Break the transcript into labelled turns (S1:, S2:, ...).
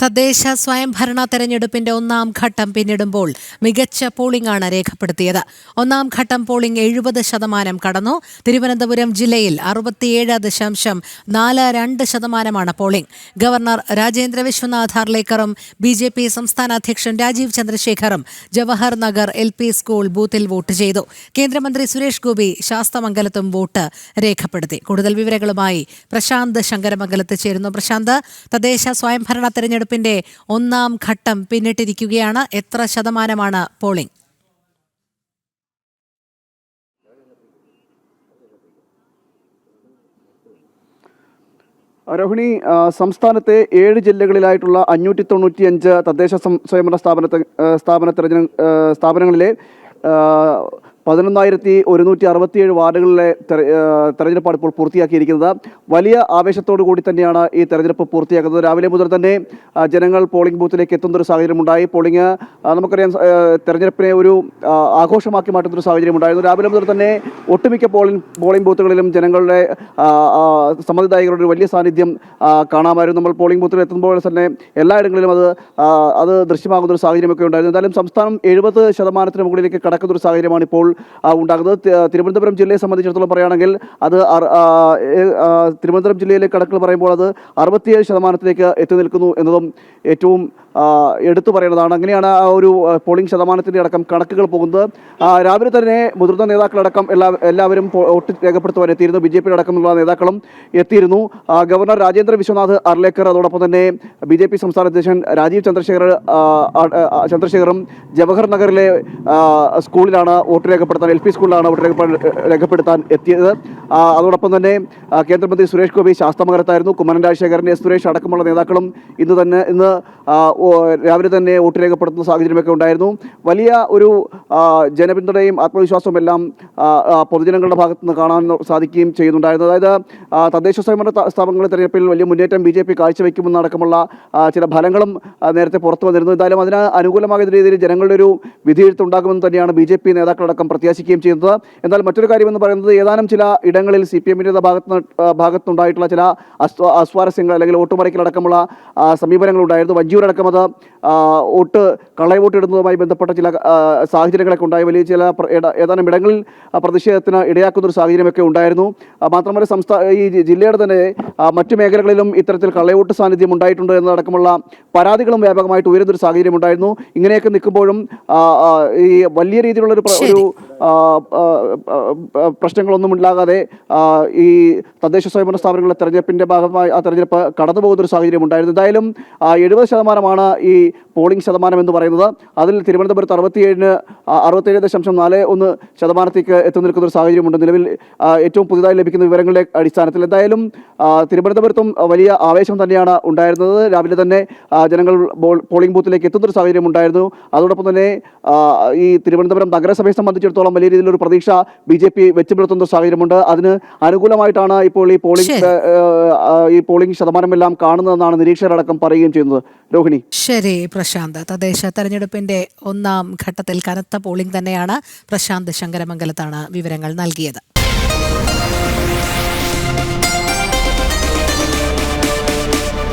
S1: തദ്ദേശ സ്വയംഭരണ തെരഞ്ഞെടുപ്പിന്റെ ഒന്നാം ഘട്ടം പിന്നിടുമ്പോൾ മികച്ച പോളിംഗാണ് രേഖപ്പെടുത്തിയത്. ഒന്നാം ഘട്ടം പോളിംഗ് 70% കടന്നു. തിരുവനന്തപുരം ജില്ലയിൽ 67.42% പോളിംഗ്. ഗവർണർ രാജേന്ദ്ര വിശ്വനാഥ് അർലേക്കറും BJP സംസ്ഥാന അധ്യക്ഷൻ രാജീവ് ചന്ദ്രശേഖറും ജവഹർ നഗർ LP സ്കൂൾ ബൂത്തിൽ വോട്ട് ചെയ്തു. കേന്ദ്രമന്ത്രി സുരേഷ് ഗോപി ശാസ്തമംഗലത്തും വോട്ട് രേഖപ്പെടുത്തി. കൂടുതൽ വിവരങ്ങളുമായി പ്രശാന്ത് ശങ്കരമംഗലത്ത് ചേരുന്നു. പ്രശാന്ത്, തദ്ദേശ സ്വയംഭരണ തെരഞ്ഞെടുപ്പിന്റെ ഒന്നാം ഘട്ടം പിന്നിട്ടിരിക്കുകയാണ്. എത്ര ശതമാനമാണ് പോളിംഗ്?
S2: രോഹിണി, സംസ്ഥാനത്തെ 7 ജില്ലകളിലായിട്ടുള്ള 595 തദ്ദേശ സ്വയംഭരണ സ്ഥാപനങ്ങളിലെ 11,167 വാർഡുകളിലെ തെരഞ്ഞെടുപ്പാണ് ഇപ്പോൾ പൂർത്തിയാക്കിയിരിക്കുന്നത്. വലിയ ആവേശത്തോടു കൂടി തന്നെയാണ് ഈ തെരഞ്ഞെടുപ്പ് പൂർത്തിയാക്കുന്നത്. രാവിലെ മുതൽ തന്നെ ജനങ്ങൾ പോളിംഗ് ബൂത്തിലേക്ക് എത്തുന്നൊരു സാഹചര്യമുണ്ടായി. പോളിംഗ് നമുക്കറിയാം, തെരഞ്ഞെടുപ്പിനെ ഒരു ആഘോഷമാക്കി മാറ്റുന്നൊരു സാഹചര്യമുണ്ടായിരുന്നു. രാവിലെ മുതൽ തന്നെ ഒട്ടുമിക്ക പോളിംഗ് ബൂത്തുകളിലും ജനങ്ങളുടെ സമ്മതിദായകരുടെ ഒരു വലിയ സാന്നിധ്യം കാണാമായിരുന്നു. നമ്മൾ പോളിംഗ് ബൂത്തിൽ എത്തുമ്പോൾ തന്നെ എല്ലായിടങ്ങളിലും അത് ദൃശ്യമാകുന്നൊരു സാഹചര്യമൊക്കെ ഉണ്ടായിരുന്നു. എന്തായാലും സംസ്ഥാനം 70% മുകളിലേക്ക് കടക്കുന്നൊരു സാഹചര്യമാണ് ഇപ്പോൾ ഉണ്ടാകുന്നത്. തിരുവനന്തപുരം ജില്ലയെ സംബന്ധിച്ചിടത്തോളം പറയുകയാണെങ്കിൽ അത് തിരുവനന്തപുരം ജില്ലയിലെ കണക്കുകൾ പറയുമ്പോൾ അത് 67% എത്തി നിൽക്കുന്നു എന്നതും ഏറ്റവും എടുത്തു പറയുന്നതാണ്. അങ്ങനെയാണ് ആ ഒരു പോളിംഗ് ശതമാനത്തിൻ്റെ അടക്കം കണക്കുകൾ പോകുന്നത്. രാവിലെ തന്നെ മുതിർന്ന നേതാക്കളടക്കം എല്ലാവരും വോട്ട് രേഖപ്പെടുത്തുവാൻ എത്തിയിരുന്നു. BJP അടക്കമുള്ള നേതാക്കളും എത്തിയിരുന്നു. ഗവർണർ രാജേന്ദ്ര വിശ്വനാഥ് അർലേക്കർ, അതോടൊപ്പം തന്നെ BJP സംസ്ഥാന അധ്യക്ഷൻ രാജീവ് ചന്ദ്രശേഖറും ജവഹർ നഗറിലെ സ്കൂളിലാണ് വോട്ട് രേഖപ്പെടുത്താൻ, LP സ്കൂളിലാണ് വോട്ട് രേഖപ്പെടുത്താൻ എത്തിയത്. അതോടൊപ്പം തന്നെ കേന്ദ്രമന്ത്രി സുരേഷ് ഗോപി ശാസ്തമംഗലത്തായിരുന്നു. കുമ്മനം രാജശേഖരൻ, S സുരേഷ് അടക്കമുള്ള നേതാക്കളും ഇന്ന് രാവിലെ തന്നെ വോട്ട് രേഖപ്പെടുത്തുന്ന സാഹചര്യമൊക്കെ ഉണ്ടായിരുന്നു. വലിയ ഒരു ജനപിന്തുണയും ആത്മവിശ്വാസവും എല്ലാം പൊതുജനങ്ങളുടെ ഭാഗത്ത് നിന്ന് കാണാൻ സാധിക്കുകയും ചെയ്യുന്നുണ്ടായിരുന്നു. അതായത് തദ്ദേശ സ്വയംഭരണ സ്ഥാപനങ്ങളുടെ തെരഞ്ഞെടുപ്പിൽ വലിയ മുന്നേറ്റം BJP കാഴ്ചവെക്കുമെന്നടക്കമുള്ള ചില ഫലങ്ങളും നേരത്തെ പുറത്തു വന്നിരുന്നു. എന്തായാലും അതിന് അനുകൂലമായ രീതിയിൽ ജനങ്ങളുടെ ഒരു വിധിയെഴുത്തുണ്ടാകുമെന്ന് തന്നെയാണ് BJP നേതാക്കളടക്കം പ്രത്യാശിക്കുകയും ചെയ്യുന്നത്. എന്നാൽ മറ്റൊരു കാര്യമെന്ന് പറയുന്നത്, ഏതാനും ചില ഇടങ്ങളിൽ CPM-ന്റെ ഭാഗത്തുനിന്നുണ്ടായിട്ടുള്ള ചില അസ്വാരസ്യങ്ങൾ അല്ലെങ്കിൽ വോട്ടുമറിക്കലടക്കമുള്ള സമീപനങ്ങളുണ്ടായിരുന്നു. വഞ്ചിയൂരടക്കം അത് കള്ളവോട്ട് ഇടുന്നതുമായി ബന്ധപ്പെട്ട ചില സാഹചര്യങ്ങളൊക്കെ ഉണ്ടായി. വലിയ ചില ഏതാനും ഇടങ്ങളിൽ പ്രതിഷേധത്തിന് ഇടയാക്കുന്ന ഒരു സാഹചര്യമൊക്കെ ഉണ്ടായിരുന്നു. മാത്രമല്ല, ഈ ജില്ലയുടെ തന്നെ മറ്റു മേഖലകളിലും ഇത്തരത്തിൽ കള്ളവോട്ട് സാന്നിധ്യം ഉണ്ടായിട്ടുണ്ട് എന്നതടക്കമുള്ള പരാതികളും വ്യാപകമായിട്ട് ഉയരുന്നൊരു സാഹചര്യം ഉണ്ടായിരുന്നു. ഇങ്ങനെയൊക്കെ നിൽക്കുമ്പോഴും ഈ വലിയ രീതിയിലുള്ള ഒരു പ്രശ്നങ്ങളൊന്നും ഉണ്ടാകാതെ ഈ തദ്ദേശ സ്വയംഭരണ സ്ഥാപനങ്ങളുടെ തെരഞ്ഞെടുപ്പിന്റെ ഭാഗമായി ആ തെരഞ്ഞെടുപ്പ് കടന്നു പോകുന്നൊരു സാഹചര്യം ഉണ്ടായിരുന്നു. എന്തായാലും 70% ഈ പോളിംഗ് ശതമാനം എന്ന് പറയുന്നത്. അതിൽ തിരുവനന്തപുരത്ത് 67.41% എത്തി നിൽക്കുന്ന ഒരു സാഹചര്യമുണ്ട് നിലവിൽ ഏറ്റവും പുതുതായി ലഭിക്കുന്ന വിവരങ്ങളുടെ അടിസ്ഥാനത്തിൽ. എന്തായാലും തിരുവനന്തപുരത്തും വലിയ ആവേശം തന്നെയാണ് ഉണ്ടായിരുന്നത്. രാവിലെ തന്നെ ജനങ്ങൾ പോളിംഗ് ബൂത്തിലേക്ക് എത്തുന്നൊരു സാഹചര്യം ഉണ്ടായിരുന്നു. അതോടൊപ്പം തന്നെ ഈ തിരുവനന്തപുരം നഗരസഭയെ സംബന്ധിച്ചിടത്തോളം വലിയ രീതിയിലൊരു പ്രതീക്ഷ BJP വെച്ചു പുലർത്തുന്ന സാഹചര്യമുണ്ട്. അതിന് അനുകൂലമായിട്ടാണ് ഇപ്പോൾ ഈ പോളിംഗ് ശതമാനമെല്ലാം കാണുന്നതെന്നാണ് നിരീക്ഷകരടക്കം പറയുകയും ചെയ്യുന്നത്. രോഹിണി.
S1: ശരി പ്രശാന്ത്, തദ്ദേശ തെരഞ്ഞെടുപ്പിന്റെ ഒന്നാം ഘട്ടത്തിൽ കനത്ത പോളിംഗ് തന്നെയാണ്. പ്രശാന്ത് ശങ്കരമംഗലത്താണ് വിവരങ്ങൾ നൽകിയത്.